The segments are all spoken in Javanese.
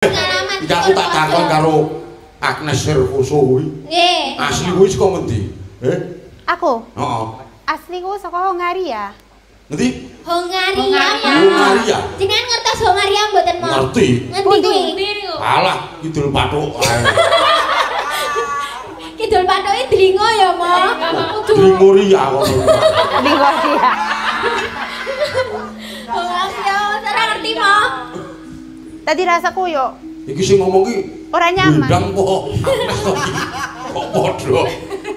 Pengalaman. Iki aku tak takon karo Agnes Sirkuso kuwi. Nggih. Asli kuwi saka ngendi? Aku? Heeh. Asli ku saka Hongaria. Ngendi? Hongaria. Hongaria. Jenengan ngertos Hongaria mboten mo? Ngerti. Ngendi kuwi? Alah, Kidul Pathuk ae. Kidul Pathuke Dlingo ya, Mo. Dlingoria ngono. Dlingoria. Hongaria, ora ngerti, Mo. Tadi rasaku yo. Iki sing ngomong ki ora nyaman. Ndang kok Agnes to iki. Kok padha.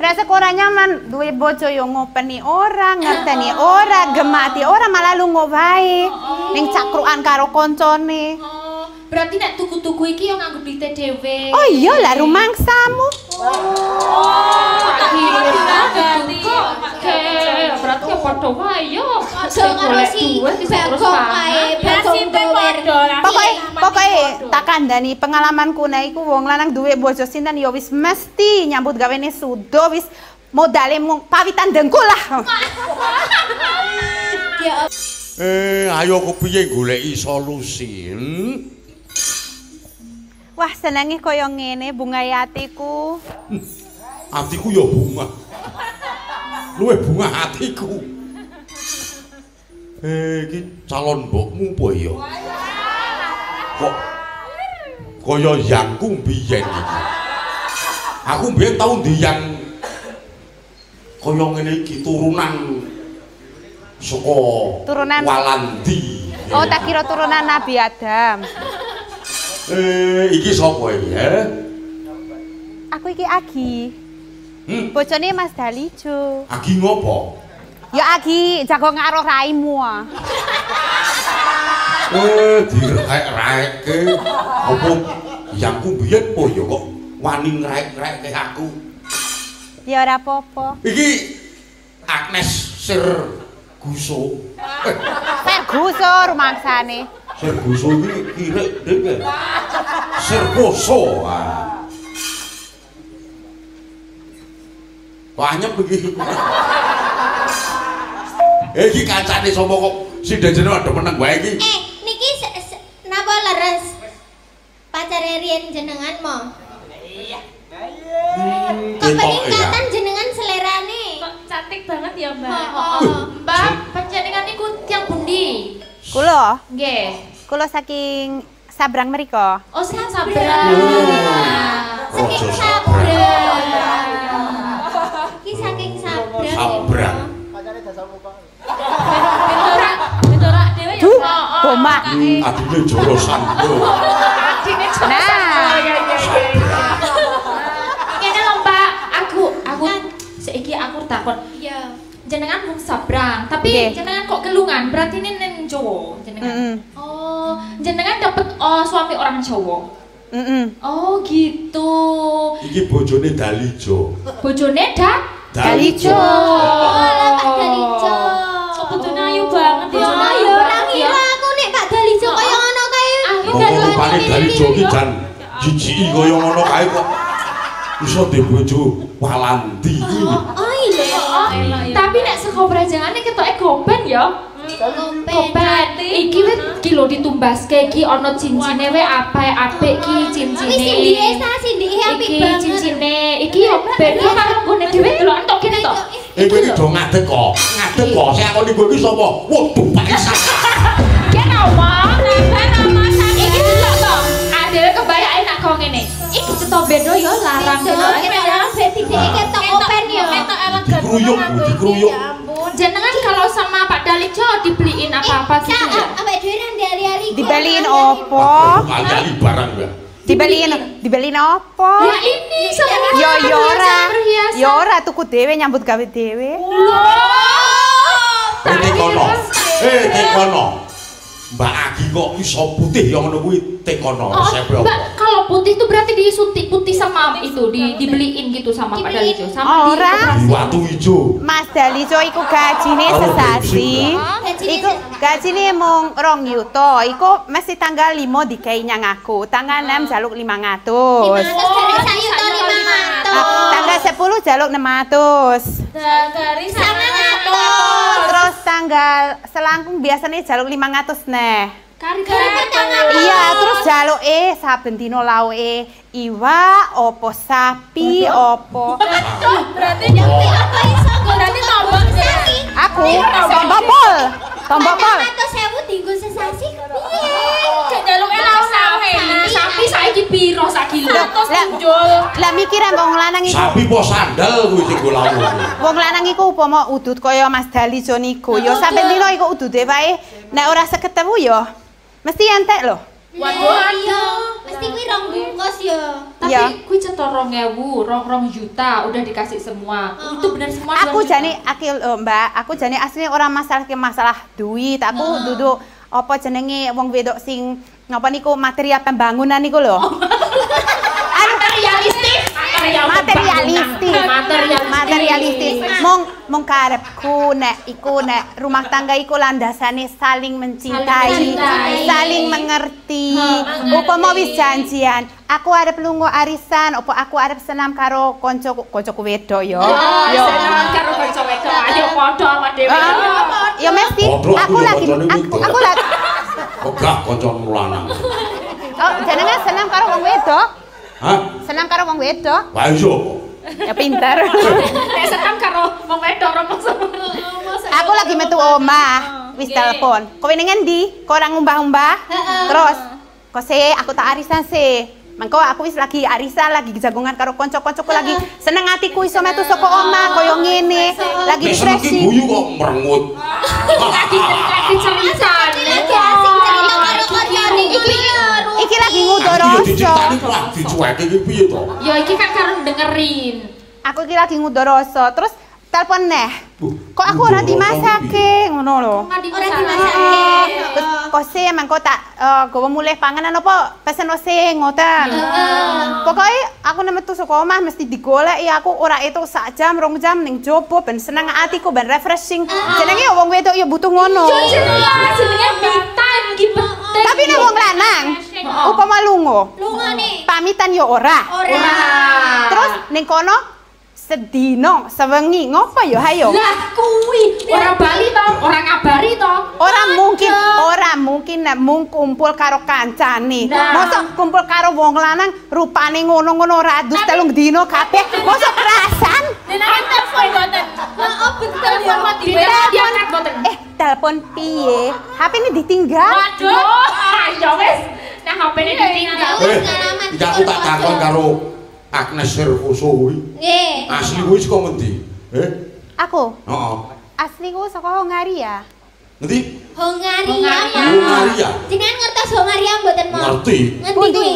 Rasaku ora nyaman, duwe bojo yo ngopeni ora, ngerteni ora, gemati ora, malah lunga wae. Ning cakrukan karo koncone. Berarti nek tuku-tuku iki yo nganggo duite dhewe. Oh iya lah rumangsamu. Berarti ya padha wae yo. Pokoke tak kandhani pengalamanku nek iku wong lanang duwe bojo sinten ya wis mesti nyambut gawene sudo wis modale mung pawitan dengkul lah. Ayo kepiye goleki solusi? Wah, senenge kaya ngene bunga atiku. Atiku ya bunga. Luwih bunga atiku. Iki calon mbokmu apa ya? Kok kaya yangku mbiyen iki. Aku mbiyen tau ndiyang kaya ngene iki turunan saka Walandi. Oh, tak kira turunan Nabi Adam. Iki sapa iki, Aku iki Agi. Bojone Mas Dalijo. Agi ngopo? Ya Agi, jago ngaruh raimu. Direk-rekke. Apa yangku biyen po ya kok wani ngrek-rekke aku. Ya ora apa-apa. Iki Agnes Sirkuso. Sirkuso rumangsane. Sirkuso iki kirek dhewe. Sirkuso. Banyak begini. Iki kancane sapa kok sindene ada meneng wae iki. Niki napa leres? Pacare riyen jenengan mo? Iya. Kok peningkatan jenengan selerane? Kok cantik banget ya, Mbak? Mbak, panjenengan niku tiyang pundi? Kula? Nggih. Kula saking Sabrang mriko. Oh, Sabrang. Saking Sabrang. Iki saking Sabrang. Sabrang. Betorak dhewe ya. Boma. Adine jorosan. Adine jorosan. Nah. Ngene lho, Mbak. Aku saiki aku takon. Iya. Jenengan wong Sabrang, tapi jenengan kok kelungan, berarti ini neng Jawa jenengan. Oh, jenengan dapat suami orang Jawa. Oh, gitu. Iki bojone Dalijo. Bojone Dalijo. Oh, Pak Dalijo. Kok bojone ayu banget ya. Bojone ayu. Ora ngira aku nek Pak Dalijo kaya ngono kae. Rupane Dalijo iki jan jijiki kaya ngono kae kok. Iso dhe bojo Walandi iki. Oh iya. Tapi nek saka brajangane ketoke goben ya. Goben. Iki wis iki lho ditumbaske iki ana cincine we apik ki cincine. Wis sindike sindike apik banget. Iki cincine iki yo ben karo ngene dhewe delok entuk kene to. Kowe iki do ngadeg kok. Ngadeg kok sing aku niku iki sapa? Waduh, Pak Isa. Ya nama iki delok to. Adewe kebayake nak kok ngene. Iki cetha beda yo larang delok. Kene larang beti dhek ketok open yo. Ketok elegan. Dikruyuk. Jenengan kalau sama Pak Dalijo dibeliin apa-apa gitu ya? Awake dhewe nang hari-hari Dibeliin opo? Kali barang ya. Dibeliin opo? Ya ini sama Ya ora tuku dhewe nyambut gawe dhewe. Tekono. Mbak Agi kok iso putih ya ngono kuwi tekono resepe opo? Mbak, kalau putih itu berarti disuntik putih sama itu dibeliin gitu sama Pak Dalijo sama Ora. Di watu ijo. Mas Dalijo iku gajine sesasi. Iku gajine mung 2 yuta. Iku mesti tanggal 5 dikei nyang aku. Tanggal 6 jaluk 500. 500 dari 1 yuta 500. Tanggal 10 jaluk 600. Dari 900. Terus tanggal selangkung biasanya jaluk 500 neh. Kari iya, terus jaluke saben dina lauke iwak opo sapi opo. Berarti nyampe apa iso berarti tombol sesasi. Aku tombol pol. Tombol pol. 100.000 dienggo sesasi piye? jaluke laos sapi saiki piro sak kilo? Lah mikir wong lanang iku. Sapi po sandal kuwi sing lawu. Wong lanang iku upama udut kaya Mas Dali Jonigo ya sampe dina iku udude wae nek ora seketemu ya mesti entek lho. Waduh, mesti kuwi 2 bungkus ya. Tapi kuwi cetor 2.000, 2 juta udah dikasih semua. Itu benar semua. Aku jane akil Mbak, aku jane asline ora masalah duit, aku duduk apa jenenge wong wedok sing ngapa niku material pembangunan niku lho. Materialistis. Mong karepku nek iku nek rumah tangga iku landasane saling mencintai, saling mengerti. Upama wis janjian, aku arep lunga arisan, apa aku arep senam karo koncoku wedok ya. Yo senam karo kanca wedok. Ayo padha sama dhewe. Ya mesti aku lagi Ogah kancamu lanang. Oh, jenengan senam karo wong wedok? Hah? Senam karo wong wedok? Wah iya. Ya pinter. Nek senam karo wong wedok romo Aku lagi metu omah, wis telepon. Kowe ning endi? Kok ora ngumbah-umbah? Terus, kok aku tak arisan sih. Mengko aku wis lagi arisan, lagi jagongan karo kanca-kancaku lagi seneng atiku iso metu saka omah kaya ngene. Lagi refreshing. Guyu kok merengut. Lagi ceritane. Lagi asik cerita karo kancane iki. Iki lagi ngudoroso. Dicitani kok dicueke iki piye to? Ya iki kan karo dengerin. Aku iki lagi ngudoroso. Terus telepon neh. Kok aku ora dimasake ngono lho. Ora dimasake. Kok sih mengko tak gowo mulih panganan apa pesen sing ngoten. Pokoke aku nek metu saka omah mesti digoleki aku ora itu sak jam 2 jam ning jopo ben seneng atiku ben refreshing. Jenenge wong wedok ya butuh ngono. Jenenge me time iki penting. Tapi nek wong lanang upama lunga. Lungane. Pamitan ya ora. Terus ning kono sedino sewengi ngopo ya hayo? Lah kuwi ora bali to, ora ngabari to. Ora mungkin nek mung kumpul karo kancane. Mosok kumpul karo wong lanang rupane ngono-ngono ora adus 3 dino kabeh. Mosok kerasan? Jenengan telepon mboten. Heeh, betul ya. Diangkat mboten. Telepon piye? HP-ne ditinggal. Waduh, ya wis. Nah HP-ne ditinggal. Iki aku tak takon karo Agnes Servoso kuwi. Nggih. Asli kuwi saka ngendi? Aku. Heeh. Asli ku saka Hongaria. Ngendi? Hongaria. Hongaria. Jenengan ngertos Hongaria mboten mo? Ngerti. Ngendi kuwi?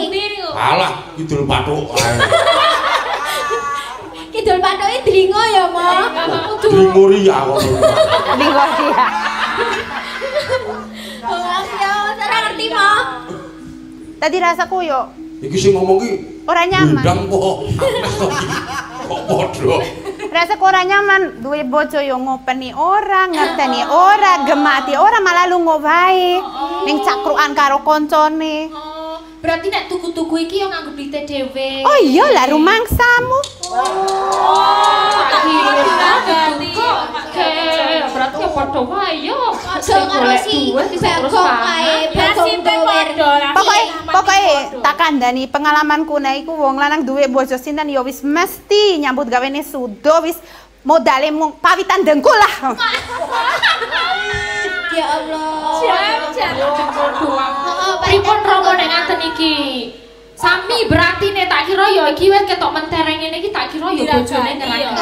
Alah, Kidul Pathuk ae. Kidul Pathuke Dringo ya, Mo. Dringoria kok. Hongaria. Hongaria, ora ngerti, Mo. Tadi rasaku yo Iki sing ngomong ki ora nyaman. Bidang kok Agnes to iki. Kok padha. Rasaku ora nyaman, duwe bojo yo ngopeni ora, ngerteni ora, gemati ora malah lunga wae. Ning cakrukan karo koncone. Berarti nek tuku-tuku iki yo nganggo duite dhewe. Oh iya lah rumangsamu. Berarti ya padha wae yo. Aja karo si Bagong kae, Bagong Dower. Pokoke tak kandhani pengalamanku nek iku wong lanang duwe bojo sinten ya wis mesti nyambut gawene sudo wis modale mung pawitan dengkul lah. Ya Allah. Pripun romo nek ngaten iki? Sami berarti nek tak kira ya iki wis ketok mentereng ngene iki tak kira ya bojone nyerang.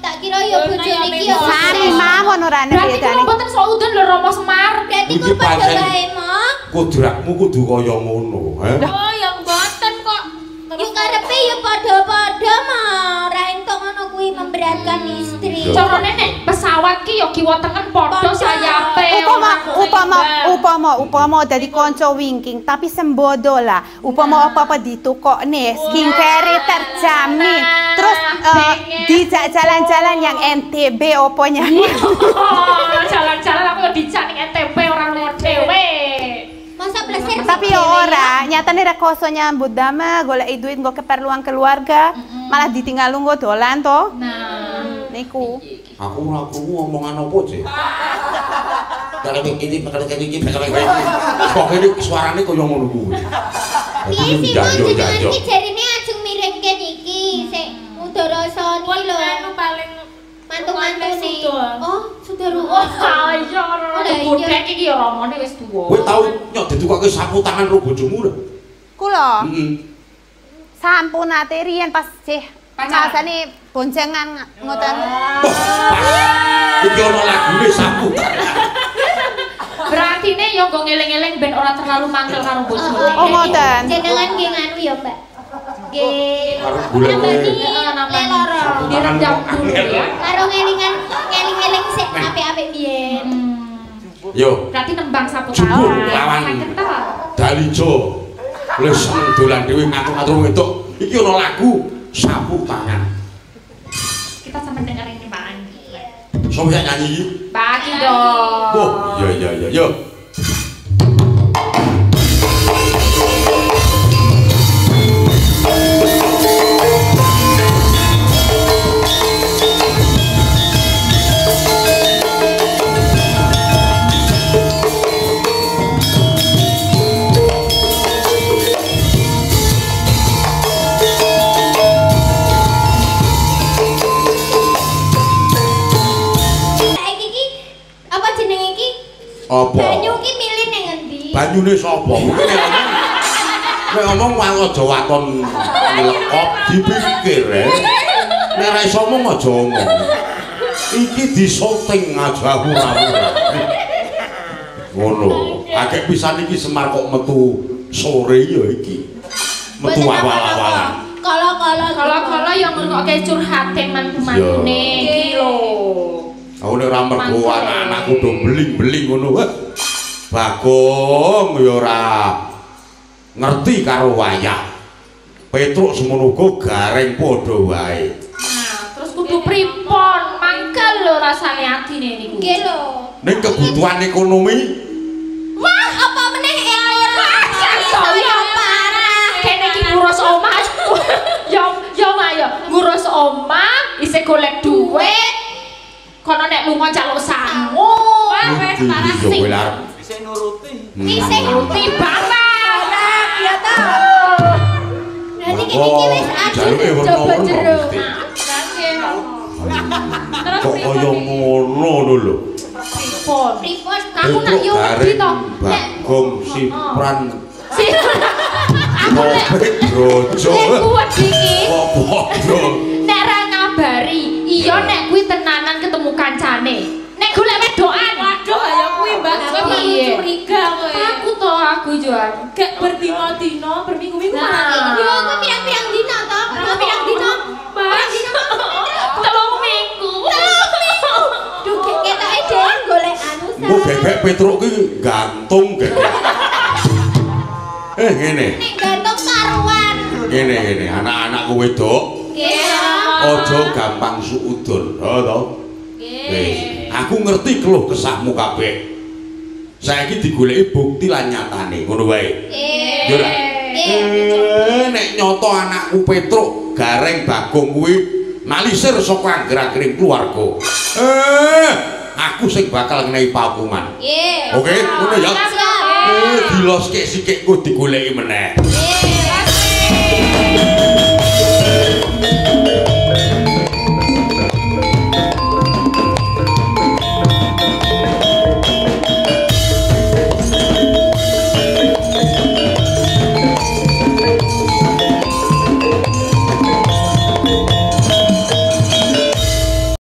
Tak kira ya bojone iki ya sami mawon ora nek bedane. Berarti mboten sauden lho Romo Semar. Berarti ku padha wae, Mo. Kodrakmu kudu kaya ngono, ha? Oh, yang mboten kok. Yo karepe ya padha-padha, Mo. Ora entuk ngono kuwi memberatkan istri. Carane nek pesawat ki ya kiwa tengen padha sayape. Upama dadi kanca wingking tapi sembodo lah. Upama apa-apa ditukokne skincare terjamin. Terus dijak jalan-jalan yang NTB opo nyanyi. Jalan-jalan aku dijak ning NTB ora lunga dhewe. Masa plesir. Tapi ya ora, nyatane rekoso nyambut damel goleki duit nggo keperluan keluarga, malah ditinggal lunga dolan to. Nah, niku. Aku ora krungu omongan apa, Cek? Kalau ini bakal kayak gini, bakal kayak gini. Pokoknya suaranya kok yang ngono kuwi. Piye sih jenengan iki jarine ajeng mirengke niki, sik Udarasani lho. Anu paling mantu-mantune. Oh, Sudaru. Oh, iya, bodhek iki ya ramane wis tuwa. Kowe tau nyok ditukake sapu tangan karo bojomu lho. Kula. Heeh. Sampun ate riyen pas sih masane boncengan ngoten. Iki ono lagune sapu. Berarti ne yo nggo ngeling-eling ben ora terlalu mangkel karo bojone. Oh ngoten. Jenengan nggih nganu ya, Mbak. Nggih. Karo gula Leloro. Direndam dulu ya. Karo ngeling-eling sik apik-apik biyen. Yo. Berarti nembang sapu Jupuk tangan. lawan. Kental. Dalijo. Wis seneng dolan dhewe ngatur-ngatur wedok. Iki ono lagu sapu tangan. Kita sampe dengerin ini Pak Andi. Sopo yang nyanyi iki? Bagi dong. Oh, iya. Yo. Apa? Banyu ki milih ning endi? Banyune sapa? Nek ngomong wae aja waton lekop dipikir nek ra iso ngomong aja ngomong. Iki disoting aja ora-ora. Ngono. Akeh pisan iki Semar kok metu sore ya iki. Metu awal-awalan. Kala-kala yang ngrungokke curhate mantu-mantune iki lho. Aku nek ora mergo anak-anakku do beling-beling ngono. Bagong ya ora ngerti karo wayah. Petruk semono uga gareng padha wae. Nah, terus kudu pripun? Mangkel lho rasane atine niku. nggih lho. Ning kebutuhan ekonomi Wah, apa meneh saya parah. Kene iki ngurus omah. Yo ayo ngurus omah, isih golek dhuwit. Kono nek lunga caluk sangu. Wah, wis parah sing. Bisa nuruti. Isih Nuruti barang. ya ta. Berarti iki wis jaluke aduh werna coba jero. Terus kok kaya ngono lho. pripun? Pripun? Aku nak yo wedi to. Nek Bagong Sipran aku nek Pedrojo. kuwat iki. Kok padha. Nek ra ngabari, iya nek kuwi tenanan ketemu kancane. Nek golek wedokan. Waduh, ya kuwi Mbak. Piye? Curiga kowe. Aku to aku Joan. Gak berdino-dino, berminggu-minggu Nah. malah. Yo kok pirang-pirang dina to? Pirang dina? Pirang dina? 3 minggu. Duh, ketoke dhewe golek anu Engko bebek Petruk ki gantung gede. Ngene. nek gantung karuan. Ngene anak-anakku wedok Nggih. aja gampang suudon, to. Wis, aku ngerti keluh kesahmu kabeh. Saiki digoleki bukti lan nyatane, ngono wae. Yo ora. Nek nyoto anakku Petruk gareng Bagong kuwi nalisir saka angger-angering keluarga. Aku sing bakal ngenehi pakungan. Nggih. Oke, ngono ya. Siap. Diloske sikikku digoleki meneh. Nggih.